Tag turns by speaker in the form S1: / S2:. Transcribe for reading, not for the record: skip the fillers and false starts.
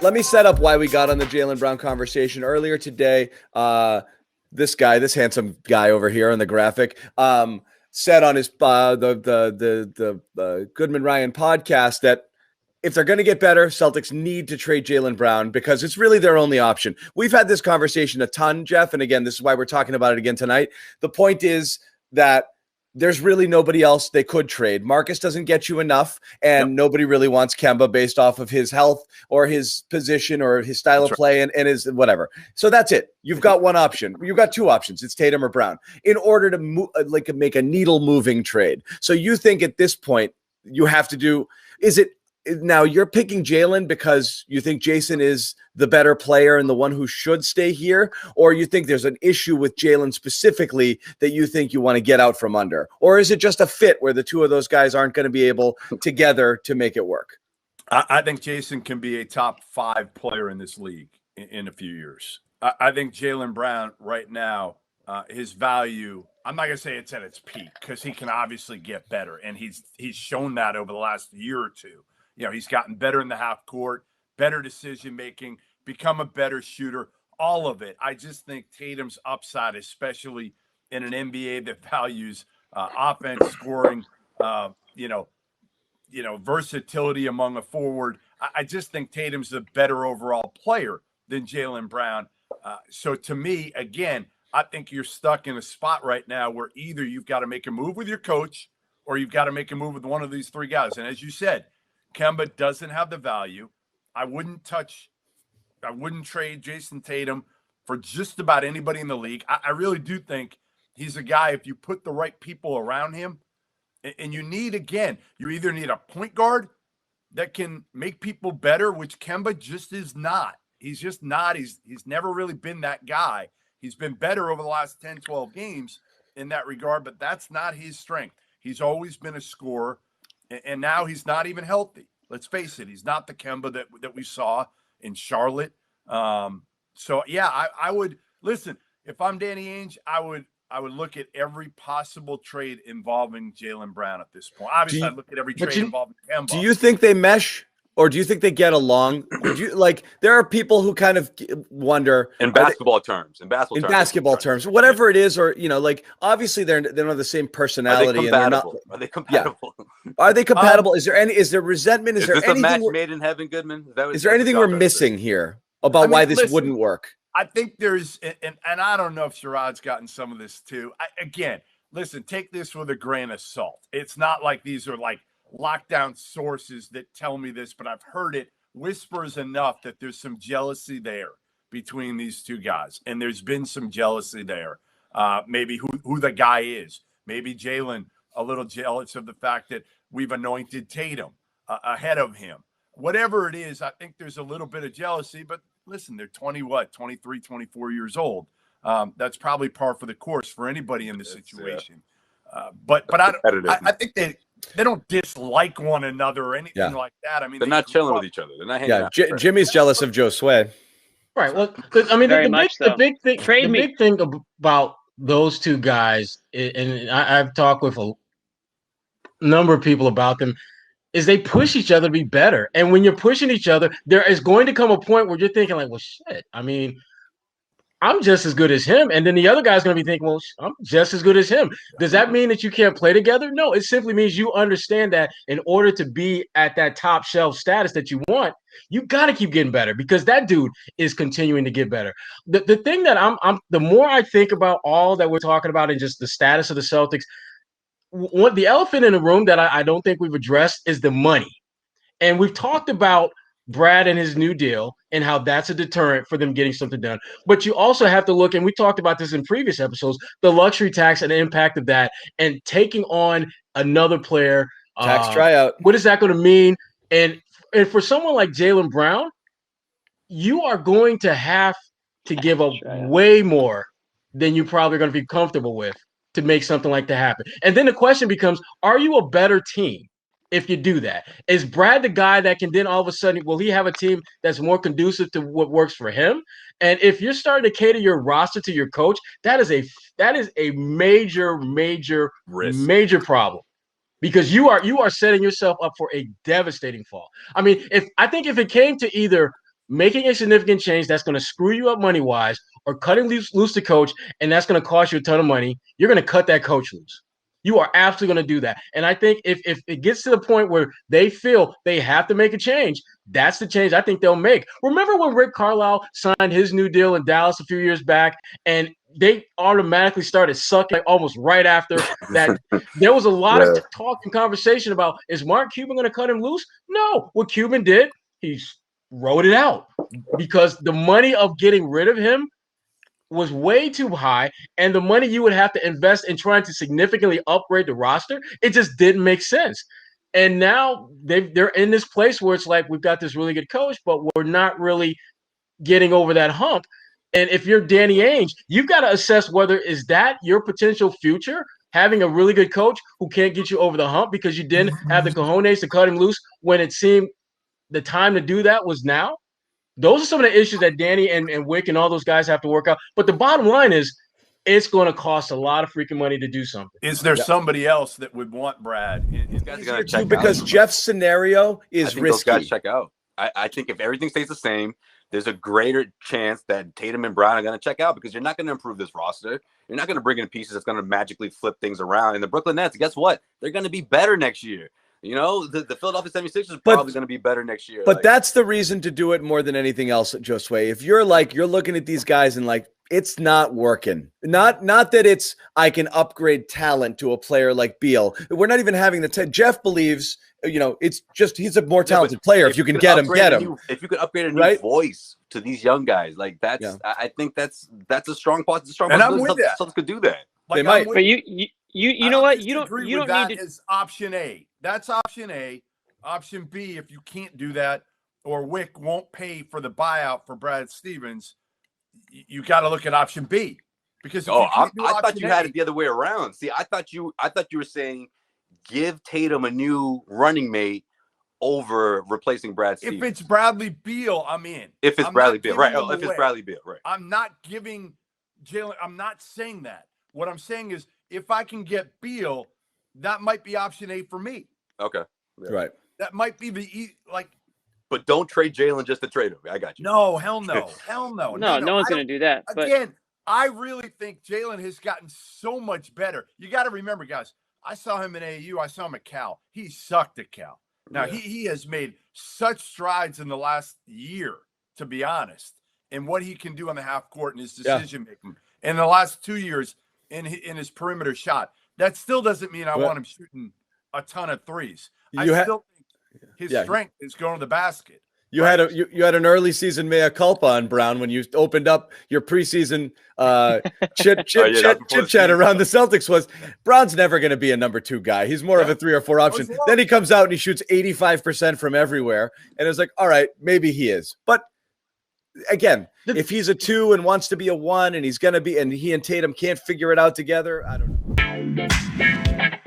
S1: let me set up why we got on the Jaylen Brown conversation earlier today. This handsome guy over here on the graphic, said on his the Goodman Ryan podcast that if they're going to get better, Celtics need to trade Jaylen Brown because it's really their only option. We've had this conversation a ton, Jeff, and again, this is why we're talking about it again tonight. The point is that there's really nobody else they could trade. Marcus doesn't get you enough, and nobody really wants Kemba based off of his health or his position or his style of play and his whatever. So that's it. You've got one option. You've got two options. It's Tatum or Brown in order to make a needle-moving trade. So you think at this point you have to do – is it – now you're picking Jaylen because you think Jason is the better player and the one who should stay here, or you think there's an issue with Jaylen specifically that you think you want to get out from under, or is it just a fit where the two of those guys aren't going to be able together to make it work?
S2: I think Jason can be a top 5 player in this league in a few years. I think Jaylen Brown right now, his value, I'm not going to say it's at its peak because he can obviously get better, and he's shown that over the last year or two. You know, he's gotten better in the half court, better decision-making, become a better shooter, all of it. I just think Tatum's upside, especially in an NBA that values offense, scoring, versatility among a forward. I just think Tatum's a better overall player than Jaylen Brown. So to me, again, I think you're stuck in a spot right now where either you've got to make a move with your coach or you've got to make a move with one of these three guys. And as you said, Kemba doesn't have the value. I wouldn't trade Jason Tatum for just about anybody in the league. I really do think he's a guy, if you put the right people around him, and you either need a point guard that can make people better, which Kemba just is not. He's just not. He's never really been that guy. He's been better over the last 10, 12 games in that regard, but that's not his strength. He's always been a scorer. And now he's not even healthy. Let's face it. He's not the Kemba that we saw in Charlotte. I would listen. If I'm Danny Ainge, I would look at every possible trade involving Jaylen Brown at this point. Obviously, I'd look at every trade involving Kemba.
S1: Do you think they mesh? Or do you think they get along? There are people who kind of wonder
S3: in basketball terms,
S1: whatever it is, or obviously they don't have the same personality.
S3: Are they compatible?
S1: Yeah. Are they compatible? Is there resentment?
S3: Is there anything a match made in heaven, Goodman?
S1: Is there anything we're missing here about why this wouldn't work?
S2: I think there's, and I don't know if Sherrod's gotten some of this too. Listen, take this with a grain of salt. It's not like these are like lockdown sources that tell me this, but I've heard it whispers enough that there's some jealousy there between these two guys. And there's been some jealousy there. Maybe who the guy is. Maybe Jaylen a little jealous of the fact that we've anointed Tatum ahead of him. Whatever it is, I think there's a little bit of jealousy, but listen, they're 23, 24 years old. That's probably par for the course for anybody in this situation. But I think they don't dislike one another or anything like that. I mean,
S3: they're not chilling with each other. They're not hanging out.
S1: Jimmy's jealous of Joe Sway.
S4: Right. Well, I mean, the big thing about those two guys, and I've talked with a number of people about them, is they push each other to be better. And when you're pushing each other, there is going to come a point where you're thinking like, well, shit, I mean, I'm just as good as him. And then the other guy's going to be thinking, well, I'm just as good as him. Does that mean that you can't play together? No, it simply means you understand that in order to be at that top shelf status that you want, you got to keep getting better because that dude is continuing to get better. The thing that the more I think about all that we're talking about and just the status of the Celtics, the elephant in the room that I don't think we've addressed is the money. And we've talked about Brad and his new deal and how that's a deterrent for them getting something done. But you also have to look, and we talked about this in previous episodes, the luxury tax and the impact of that and taking on another player.
S1: Tax tryout.
S4: What is that going to mean? And for someone like Jaylen Brown, you are going to have to give up way more than you're probably going to be comfortable with to make something like that happen. And then the question becomes, are you a better team if you do that? Is Brad the guy that can then all of a sudden, will he have a team that's more conducive to what works for him? And if you're starting to cater your roster to your coach, that is a major
S3: risk,
S4: major problem. Because you are setting yourself up for a devastating fall. I mean, if it came to either making a significant change that's going to screw you up money-wise, or cutting loose the coach, and that's going to cost you a ton of money, you're going to cut that coach loose. You are absolutely going to do that. And I think if it gets to the point where they feel they have to make a change, that's the change I think they'll make. Remember when Rick Carlisle signed his new deal in Dallas a few years back, and they automatically started sucking almost right after that? There was a lot of talk and conversation about, is Mark Cuban going to cut him loose? No. What Cuban did, he wrote it out, because the money of getting rid of him was way too high, and the money you would have to invest in trying to significantly upgrade the roster, it just didn't make sense. And now they're in this place where it's like, we've got this really good coach, but we're not really getting over that hump. And if you're Danny Ainge, you've got to assess whether is that your potential future, having a really good coach who can't get you over the hump because you didn't have the cojones to cut him loose when it seemed the time to do that was now. Those are some of the issues that Danny and Wick and all those guys have to work out. But the bottom line is, it's going to cost a lot of freaking money to do something.
S2: Is there somebody else that would want Brad?
S1: Because Jeff's scenario is risky.
S3: Those guys check out. I think if everything stays the same, there's a greater chance that Tatum and Brown are going to check out, because you're not going to improve this roster. You're not going to bring in pieces that's going to magically flip things around. And the Brooklyn Nets, guess what? They're going to be better next year. You know, the Philadelphia 76ers are probably going to be better next year.
S1: But that's the reason to do it more than anything else, Josue. If you're looking at these guys and it's not working. Not that it's, I can upgrade talent to a player like Beal. We're not even having Jeff believes, it's just, he's a more talented player. If you can get him, get him.
S3: If you could upgrade a new voice to these young guys, I think that's a strong part. It's a strong part.
S2: And I'm with that.
S3: Some could do that.
S1: They might.
S5: But you know what? You don't need
S2: that is option A. That's option A. Option B, if you can't do that, or Wick won't pay for the buyout for Brad Stevens, you got to look at option B. Because
S3: I thought you had it the other way around. See, I thought you were saying give Tatum a new running mate over replacing Brad Stevens.
S2: If it's Bradley Beal, I'm in.
S3: If it's Bradley Beal, right? Oh, if it's Bradley Beal, right?
S2: I'm not giving Jaylen. I'm not saying that. What I'm saying is, if I can get Beal, that might be option A for me.
S3: Okay.
S1: Yeah. Right.
S2: That might be
S3: But don't trade Jaylen just to trade him. I got you.
S2: No, hell no. Hell no.
S5: No one's going to do that.
S2: Again, I really think Jaylen has gotten so much better. You got to remember, guys, I saw him in AAU. I saw him at Cal. He sucked at Cal. Now, he has made such strides in the last year, to be honest, in what he can do on the half court and his decision-making. In the last 2 years in his perimeter shot. That still doesn't mean I want him shooting a ton of threes. I still think his strength is going to the basket.
S1: You had an early season mea culpa on Brown when you opened up your preseason chit chat around the Celtics. Was Brown's never going to be a number 2 guy. He's more of a 3 or 4 option. Then he comes out and he shoots 85% from everywhere, and it's like, all right, maybe he is. But again, if he's a 2 and wants to be a 1, and he's going to be, and he and Tatum can't figure it out together, I don't know.